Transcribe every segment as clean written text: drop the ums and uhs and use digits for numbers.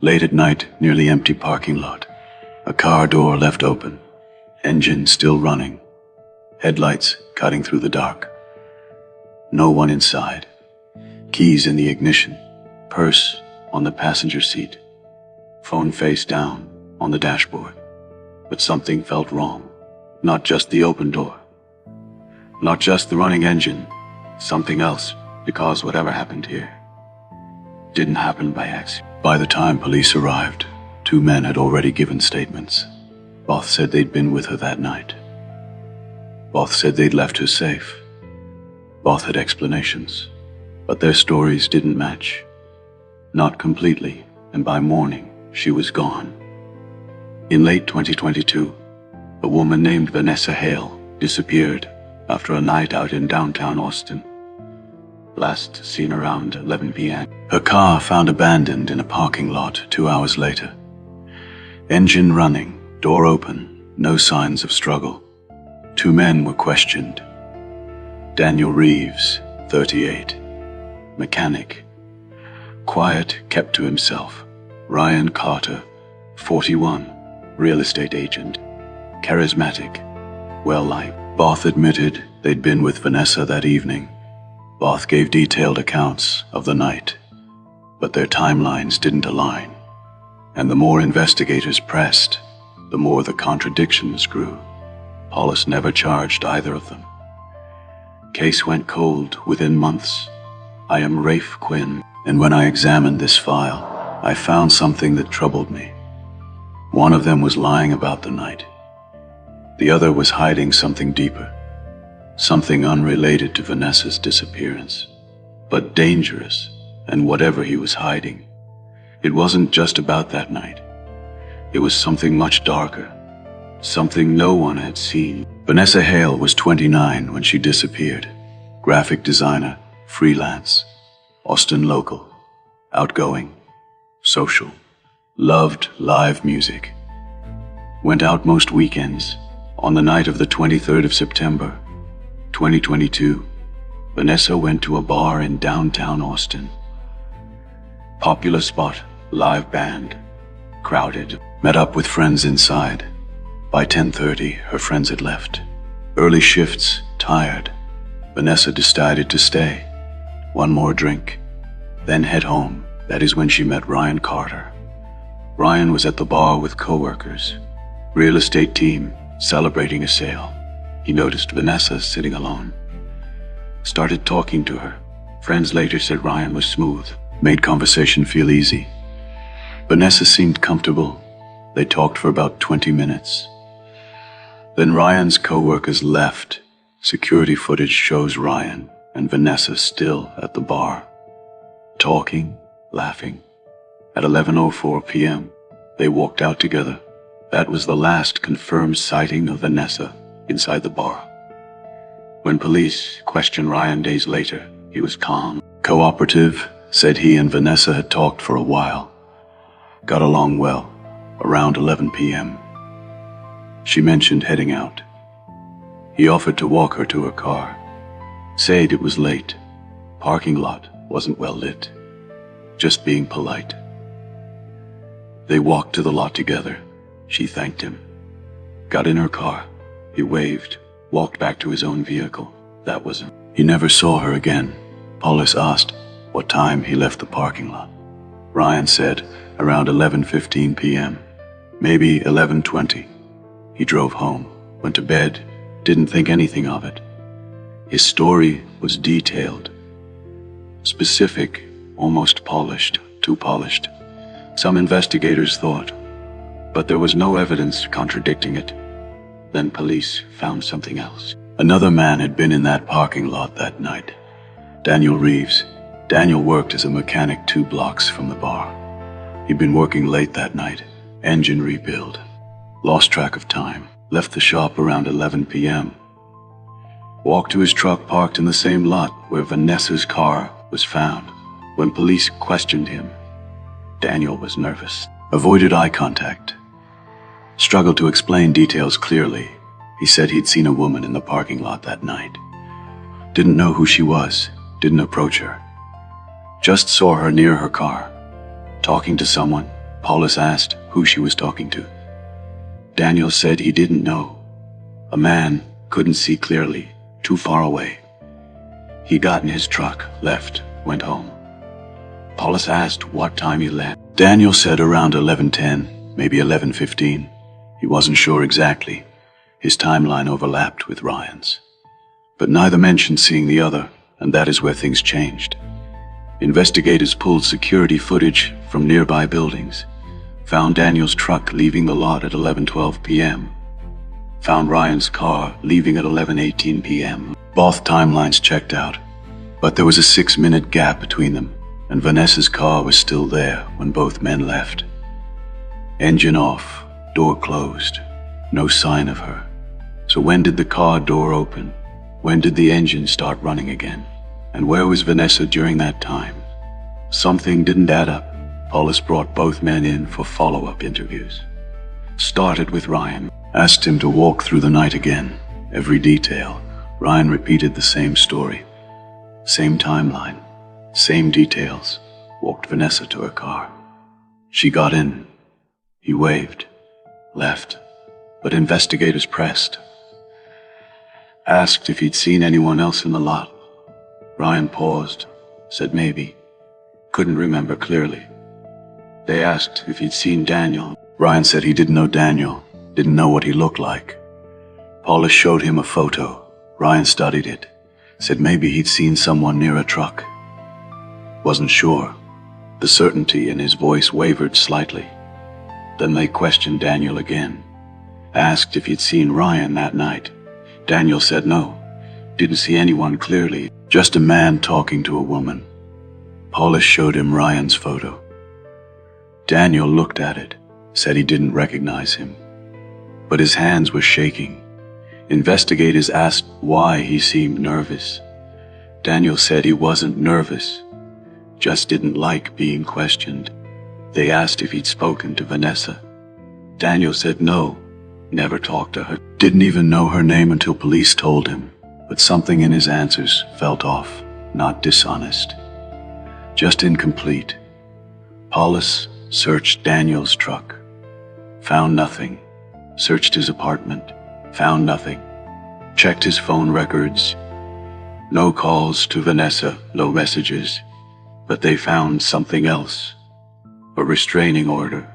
Late at night, near the empty parking lot. A car door left open. Engine still running. Headlights cutting through the dark. No one inside. Keys in the ignition. Purse on the passenger seat. Phone face down on the dashboard. But something felt wrong. Not just the open door. Not just the running engine. Something else, because whatever happened here didn't happen by accident. By the time police arrived, 2 men had already given statements. Both said they'd been with her that night. Both said they'd left her safe. Both had explanations, but their stories didn't match. Not completely, and by morning, she was gone. In late 2022, a woman named Vanessa Hale disappeared after a night out in downtown Austin. Last seen around 11 p.m. Her car found abandoned in a parking lot 2 hours later. Engine running, door open, no signs of struggle. 2 men were questioned. Daniel Reeves, 38, mechanic. Quiet, kept to himself. Ryan Carter, 41, real estate agent. Charismatic, well-liked. Both admitted they'd been with Vanessa that evening. Both gave detailed accounts of the night, but their timelines didn't align. And the more investigators pressed, the more the contradictions grew. Police never charged either of them. Case went cold within months. I am Rafe Quinn, and when I examined this file, I found something that troubled me. One of them was lying about the night. The other was hiding something deeper. Something unrelated to Vanessa's disappearance, but dangerous, and whatever he was hiding. It wasn't just about that night. It was something much darker, something no one had seen. Vanessa Hale was 29 when she disappeared. Graphic designer, freelance, Austin local, outgoing, social, loved live music. Went out most weekends. On the night of the 23rd of September, 2022, Vanessa went to a bar in downtown Austin. Popular spot, live band, crowded. Met up with friends inside. By 10:30, her friends had left. Early shifts, tired. Vanessa decided to stay. One more drink, then head home. That is when she met Ryan Carter. Ryan was at the bar with coworkers. Real estate team, celebrating a sale. He noticed Vanessa sitting alone. Started talking to her. Friends later said Ryan was smooth, made conversation feel easy. Vanessa seemed comfortable. They talked for about 20 minutes. Then Ryan's co-workers left. Security footage shows Ryan and Vanessa still at the bar, talking, laughing. At 11:04 p.m., they walked out together. That was the last confirmed sighting of Vanessa inside the bar. When police questioned Ryan days later, he was calm. Cooperative, said he and Vanessa had talked for a while. Got along well, around 11 p.m. She mentioned heading out. He offered to walk her to her car. Said it was late. Parking lot wasn't well lit. Just being polite. They walked to the lot together. She thanked him. Got in her car. He waved, walked back to his own vehicle. That was him. He never saw her again. Police asked what time he left the parking lot. Ryan said around 11:15 p.m., maybe 11:20. He drove home, went to bed, didn't think anything of it. His story was detailed, specific, almost polished, too polished. Some investigators thought, but there was no evidence contradicting it. Then police found something else. Another man had been in that parking lot that night. Daniel Reeves. Daniel worked as a mechanic 2 blocks from the bar. He'd been working late that night. Engine rebuild. Lost track of time. Left the shop around 11 p.m. Walked to his truck parked in the same lot where Vanessa's car was found. When police questioned him, Daniel was nervous. Avoided eye contact. Struggled to explain details clearly. He said he'd seen a woman in the parking lot that night. Didn't know who she was, didn't approach her. Just saw her near her car, talking to someone, Paulus asked who she was talking to. Daniel said he didn't know. A man, couldn't see clearly, too far away. He got in his truck, left, went home. Paulus asked what time he left. Daniel said around 11:10, maybe 11:15. He wasn't sure exactly. His timeline overlapped with Ryan's. But neither mentioned seeing the other, and that is where things changed. Investigators pulled security footage from nearby buildings, found Daniel's truck leaving the lot at 11:12 p.m., found Ryan's car leaving at 11:18 p.m. Both timelines checked out, but there was a 6-minute gap between them, and Vanessa's car was still there when both men left. Engine off, door closed, no sign of her. So when did the car door open? When did the engine start running again? And where was Vanessa during that time? Something didn't add up. Paulus brought both men in for follow-up interviews. Started with Ryan, asked him to walk through the night again. Every detail. Ryan repeated the same story. Same timeline. Same details. Walked Vanessa to her car. She got in. He waved. Left. But investigators pressed. Asked if he'd seen anyone else in the lot. Ryan paused, said maybe. Couldn't remember clearly. They asked if he'd seen Daniel. Ryan said he didn't know Daniel, didn't know what he looked like. Paulus showed him a photo. Ryan studied it, said maybe he'd seen someone near a truck. Wasn't sure. The certainty in his voice wavered slightly. Then they questioned Daniel again. Asked if he'd seen Ryan that night. Daniel said no, didn't see anyone clearly, just a man talking to a woman. Paulus showed him Ryan's photo. Daniel looked at it, said he didn't recognize him, but his hands were shaking. Investigators asked why he seemed nervous. Daniel said he wasn't nervous, just didn't like being questioned. They asked if he'd spoken to Vanessa. Daniel said no, never talked to her, didn't even know her name until police told him, but something in his answers felt off, not dishonest, just incomplete. Paulus searched Daniel's truck, found nothing, searched his apartment, found nothing, checked his phone records, no calls to Vanessa, no messages, but they found something else, a restraining order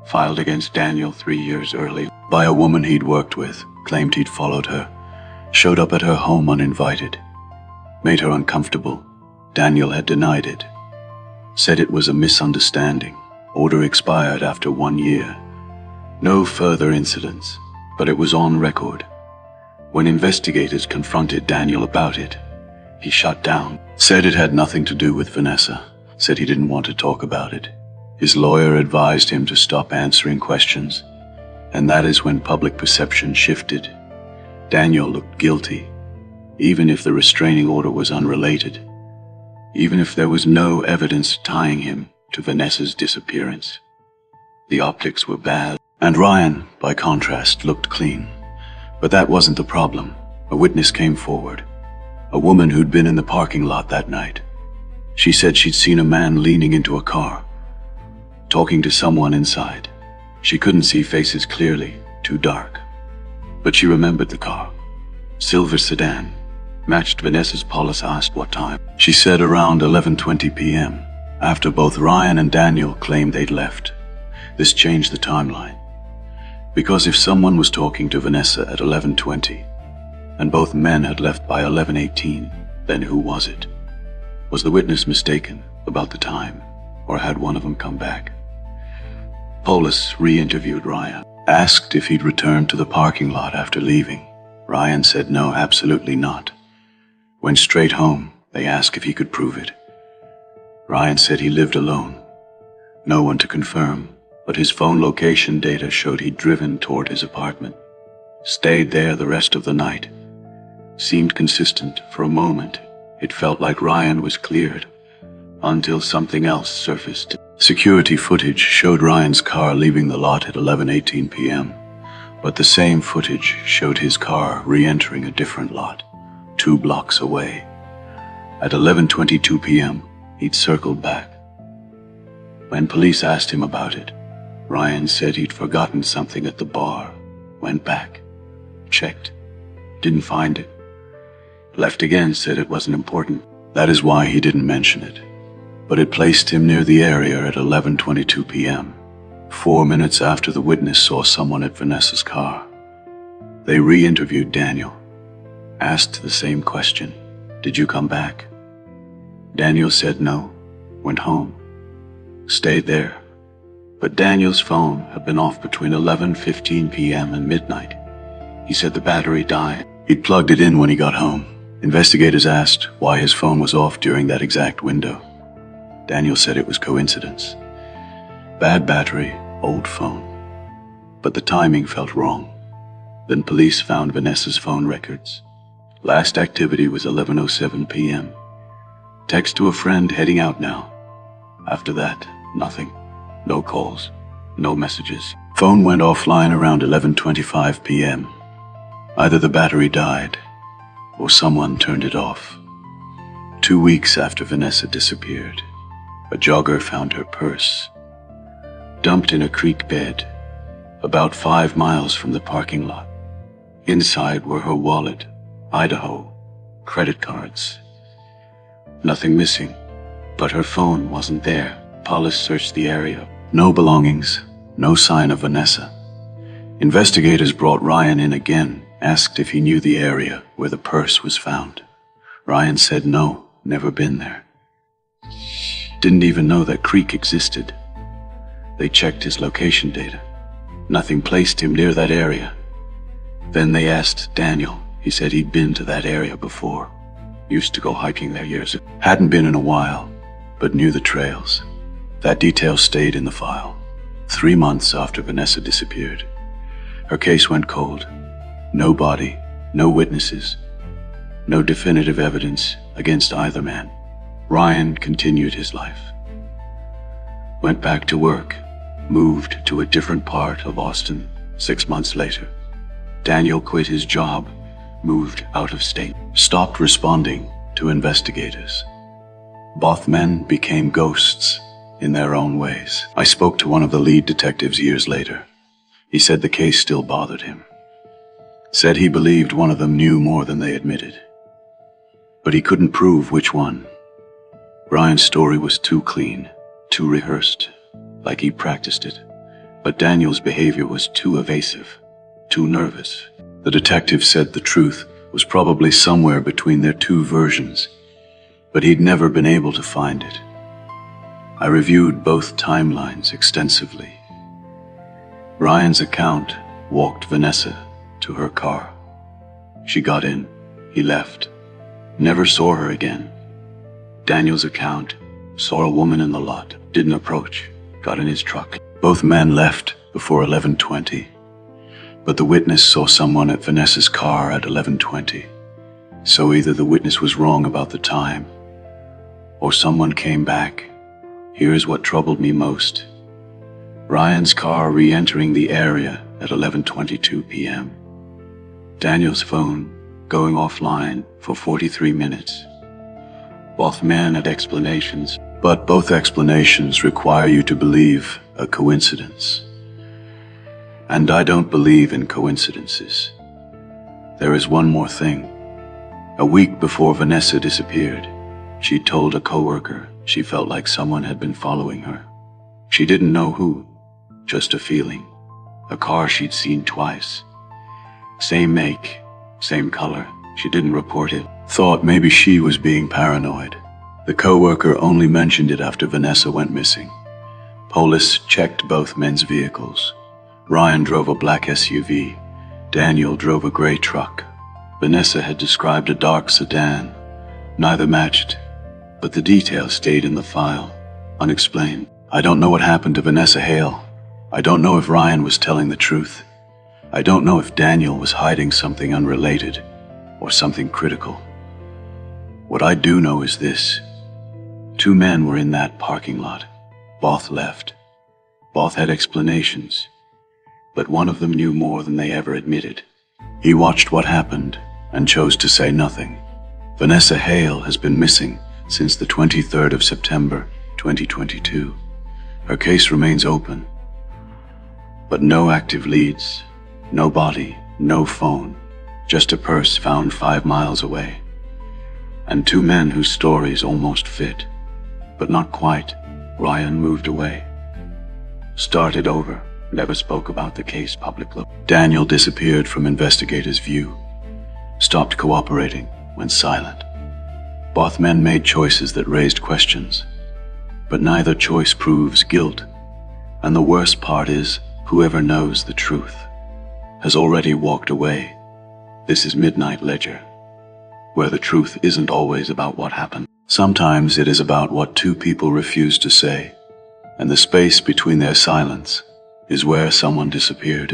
filed against Daniel 3 years early by a woman he'd worked with, claimed he'd followed her, showed up at her home uninvited, made her uncomfortable. Daniel had denied it, said it was a misunderstanding. Order expired after 1 year. No further incidents, but it was on record. When investigators confronted Daniel about it, he shut down, said it had nothing to do with Vanessa, said he didn't want to talk about it. His lawyer advised him to stop answering questions, and that is when public perception shifted. Daniel looked guilty, even if the restraining order was unrelated, even if there was no evidence tying him to Vanessa's disappearance. The optics were bad, and Ryan, by contrast, looked clean. But that wasn't the problem. A witness came forward, a woman who'd been in the parking lot that night. She said she'd seen a man leaning into a car, talking to someone inside. She couldn't see faces clearly, too dark. But she remembered the car. Silver sedan. Matched Vanessa's. Paulus asked what time. She said around 11:20 p.m., after both Ryan and Daniel claimed they'd left. This changed the timeline. Because if someone was talking to Vanessa at 11:20, and both men had left by 11:18, then who was it? Was the witness mistaken about the time, or had one of them come back? Paulus re-interviewed Ryan, asked if he'd returned to the parking lot after leaving. Ryan said no, absolutely not. Went straight home. They asked if he could prove it. Ryan said he lived alone. No one to confirm, but his phone location data showed he'd driven toward his apartment. Stayed there the rest of the night. Seemed consistent for a moment. It felt like Ryan was cleared, until something else surfaced. Security footage showed Ryan's car leaving the lot at 11:18 p.m., but the same footage showed his car re-entering a different lot, 2 blocks away. At 11:22 p.m., he'd circled back. When police asked him about it, Ryan said he'd forgotten something at the bar. Went back. Checked. Didn't find it. Left again, said it wasn't important. That is why he didn't mention it. But it placed him near the area at 11:22 p.m., 4 minutes after the witness saw someone at Vanessa's car. They re-interviewed Daniel. Asked the same question. Did you come back? Daniel said no. Went home. Stayed there. But Daniel's phone had been off between 11:15 p.m. and midnight. He said the battery died. He'd plugged it in when he got home. Investigators asked why his phone was off during that exact window. Daniel said it was coincidence. Bad battery, old phone. But the timing felt wrong. Then police found Vanessa's phone records. Last activity was 11:07 p.m. Text to a friend heading out now. After that, nothing. No calls, no messages. Phone went offline around 11:25 p.m. Either the battery died, or someone turned it off. 2 weeks after Vanessa disappeared, a jogger found her purse, dumped in a creek bed, about 5 miles from the parking lot. Inside were her wallet, Idaho, credit cards. Nothing missing, but her phone wasn't there. Police searched the area. No belongings, no sign of Vanessa. Investigators brought Ryan in again, asked if he knew the area where the purse was found. Ryan said no, never been there. Didn't even know that creek existed. They checked his location data. Nothing placed him near that area. Then they asked Daniel. He said he'd been to that area before. Used to go hiking there years ago. Hadn't been in a while, but knew the trails. That detail stayed in the file. 3 months after Vanessa disappeared. Her case went cold. No body, no witnesses, no definitive evidence against either man. Ryan continued his life. Went back to work, moved to a different part of Austin 6 months later. Daniel quit his job, moved out of state, stopped responding to investigators. Both men became ghosts in their own ways. I spoke to one of the lead detectives years later. He said the case still bothered him. Said he believed one of them knew more than they admitted. But he couldn't prove which one. Ryan's story was too clean, too rehearsed, like he practiced it. But Daniel's behavior was too evasive, too nervous. The detective said the truth was probably somewhere between their two versions, but he'd never been able to find it. I reviewed both timelines extensively. Ryan's account walked Vanessa to her car. She got in, he left, never saw her again. Daniel's account saw a woman in the lot, didn't approach, got in his truck. Both men left before 11:20, but the witness saw someone at Vanessa's car at 11:20. So either the witness was wrong about the time, or someone came back. Here's what troubled me most. Ryan's car re-entering the area at 11:22 p.m. Daniel's phone going offline for 43 minutes. Both men had explanations, but both explanations require you to believe a coincidence. And I don't believe in coincidences. There is one more thing. A week before Vanessa disappeared, she told a coworker she felt like someone had been following her. She didn't know who, just a feeling. A car she'd seen twice. Same make, same color. She didn't report it. Thought maybe she was being paranoid. The coworker only mentioned it after Vanessa went missing. Police checked both men's vehicles. Ryan drove a black SUV. Daniel drove a gray truck. Vanessa had described a dark sedan. Neither matched, but the details stayed in the file, unexplained. I don't know what happened to Vanessa Hale. I don't know if Ryan was telling the truth. I don't know if Daniel was hiding something unrelated or something critical. What I do know is this. 2 men were in that parking lot. Both left. Both had explanations, but one of them knew more than they ever admitted. He watched what happened and chose to say nothing. Vanessa Hale has been missing since the 23rd of September, 2022. Her case remains open. But no active leads, no body, no phone, just a purse found 5 miles away. And 2 men whose stories almost fit, but not quite. Ryan moved away. Started over, never spoke about the case publicly. Daniel disappeared from investigators' view, stopped cooperating, went silent. Both men made choices that raised questions, but neither choice proves guilt. And the worst part is, whoever knows the truth has already walked away. This is Midnight Ledger, where the truth isn't always about what happened. Sometimes it is about what 2 people refuse to say, and the space between their silence is where someone disappeared.